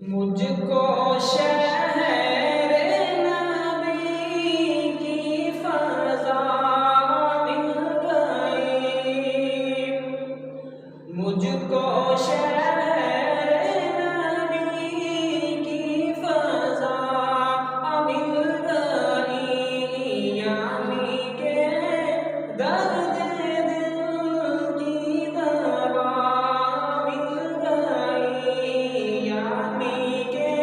मुझको शहर नबी की फ़ज़ा मिल गई। मुझको शहर नबी की फ़ज़ा मिल गई। यानी के दर्द दिल की दवा मिल गई। यानी के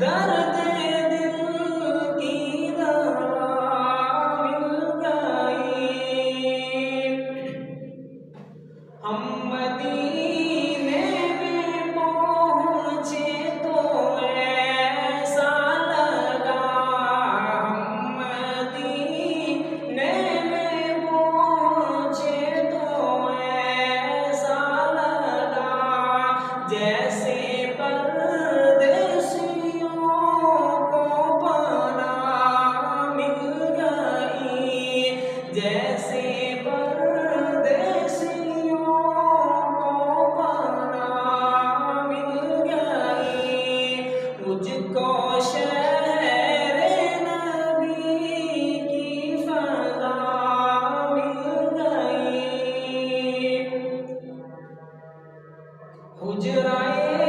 दर्द दिल की दवा मिल गई। हम मदीने में पहुँचे तो ऐसा लगा। हम मदीने में पहुँचे तो ऐसा लगा जैसे परदेसियों को पनाह मिल गई। जैसे मुझको शहर नबी की फ़ज़ा मिल गई। हुजराए